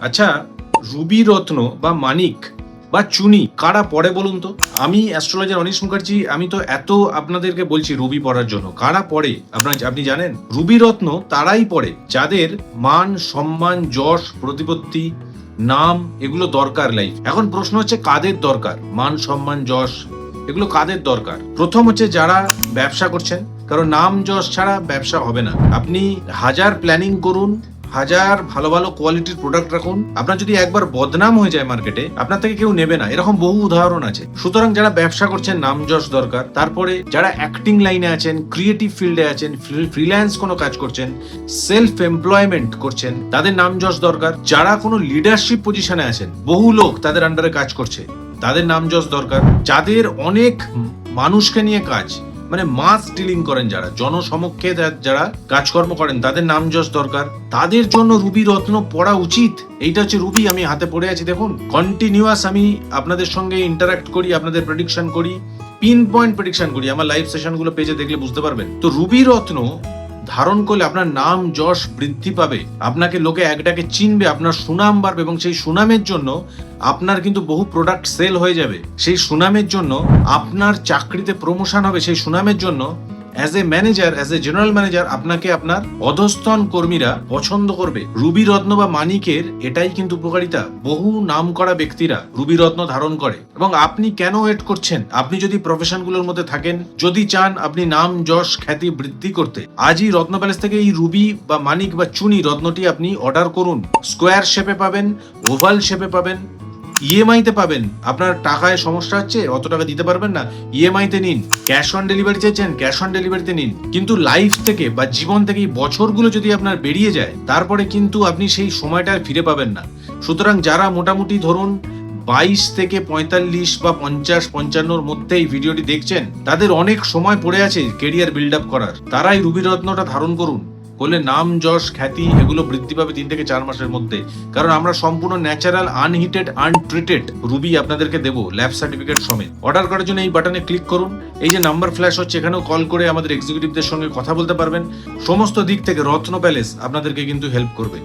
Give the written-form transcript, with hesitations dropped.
আচ্ছা, রুবি রত্ন বা মানিক বা চুনি কারা পড়ে বলুন তো? আমি অ্যাস্ট্রোলজার অনিশ মুখার্জি, আমি তো এত আপনাদেরকে বলছি রুবি পড়ার জন্য। কারা পড়ে আপনি জানেন? রুবি রত্ন তারাই পড়ে যাদের মান, সম্মান, যশ, প্রতিপত্তি, নাম এগুলো দরকার লাইফ। এখন প্রশ্ন হচ্ছে কাদের দরকার মান, সম্মান, যশ এগুলো কাদের দরকার? প্রথম হচ্ছে যারা ব্যবসা করছেন, কারণ নাম যশ ছাড়া ব্যবসা হবে না। আপনি হাজার প্ল্যানিং করুন, হাজার ভালো ভালো কোয়ালিটির প্রোডাক্ট রাখুন, আপনার যদি একবার বদনাম হয়ে যায় মার্কেটে, আপনার থেকে কেউ নেবে না। এরকম বহু উদাহরণ আছে। সুতরাং যারা ব্যবসা করছেন নাম যশ দরকার। তারপরে যারা অ্যাক্টিং লাইনে আছেন, ক্রিয়েটিভ ফিল্ডে আছেন, ফ্রিল্যান্স কোনো কাজ করছেন, সেলফ এমপ্লয়মেন্ট করছেন, তাদের নাম যশ দরকার। যারা কোনো লিডারশিপ পজিশনে আছেন, বহু লোক তাদের আন্ডারে কাজ করছে, তাদের নাম যশ দরকার। যাদের অনেক মানুষকে নিয়ে কাজ, মানে মাস ডিলিং করেন, যারা জনসমক্ষে যারা কাজকর্ম করেন, তাদের নাম যশ দরকার। তাদের জন্য রুবি রত্ন পড়া উচিত। এইটা হচ্ছে রুবি, আমি হাতে পড়ে আছি দেখুন। কন্টিনিউয়াস আমি আপনাদের সঙ্গে ইন্টারাক্ট করি, আপনাদের প্রেডিকশন করি, পিন পয়েন্ট প্রেডিকশন করি। আমার লাইভ সেশনগুলো পেজে দেখলে বুঝতে পারবেন। তো রুবি রত্ন ধারণ করলে আপনার নাম যশ বৃদ্ধি পাবে, আপনাকে লোকে একটাকে চিনবে, আপনার সুনাম বাড়বে, এবং সেই সুনামের জন্য আপনার কিন্তু বহু প্রোডাক্ট সেল হয়ে যাবে। সেই সুনামের জন্য আপনার চাকরিতে প্রমোশন হবে। সেই সুনামের জন্য as a manager, as a general manager আপনাকে আপনার অধস্তন কর্মীরা পছন্দ করবে। রুবি রত্ন বা মানিকের এটাই কিন্তু উপকারিতা। বহু নাম করা ব্যক্তিরা রুবি রত্ন ধারণ করে। এবং আপনি কেন ওয়েট করছেন? আপনি যদি প্রফেশনগুলোর মধ্যে থাকেন, যদি চান আপনি নাম যশ খ্যাতি বৃদ্ধি করতে, আজই রত্ন প্যালেস থেকে এই রুবি বা মানিক বা চুনি রত্নটি আপনি অর্ডার করুন। স্কোয়ার শেপে পাবেন, ওভাল শেপে পাবেন, ইএমআই তে পাবেন। আপনার টাকায় সমস্যা হচ্ছে, অত টাকা দিতে পারবেন না, ইএমআই তে নিন। ক্যাশ অন ডেলিভারি চাইছেন, ক্যাশ অন ডেলিভারিতে নিন। কিন্তু লাইফ থেকে বা জীবন থেকে এই বছরগুলো যদি আপনার বেরিয়ে যায়, তারপরে কিন্তু আপনি সেই সময়টা ফিরে পাবেন না। সুতরাং যারা মোটামুটি ধরুন 22 থেকে 45 বা 50-55 মধ্যে এই ভিডিওটি দেখছেন, তাদের অনেক সময় পড়ে আছে কেরিয়ার বিল্ড আপ করার। তারাই রুবি রত্নটা ধারণ করুন, করলে নাম যশ খ্যাতি এগুলো বৃদ্ধি পাবে 3 থেকে 4 মাসের মধ্যে। কারণ আমরা সম্পূর্ণ ন্যাচারাল, আনহিটেড, আনট্রিটেড রুবি আপনাদেরকে দেবো ল্যাব সার্টিফিকেট সমেত। অর্ডার করার জন্য এই বাটনে ক্লিক করুন। এই যে নাম্বার ফ্ল্যাশ হচ্ছে, এখানেও কল করে আমাদের এক্সিকিউটিভদের সঙ্গে কথা বলতে পারবেন। সমস্ত দিক থেকে রত্ন প্যালেস আপনাদেরকে কিন্তু হেল্প করবে।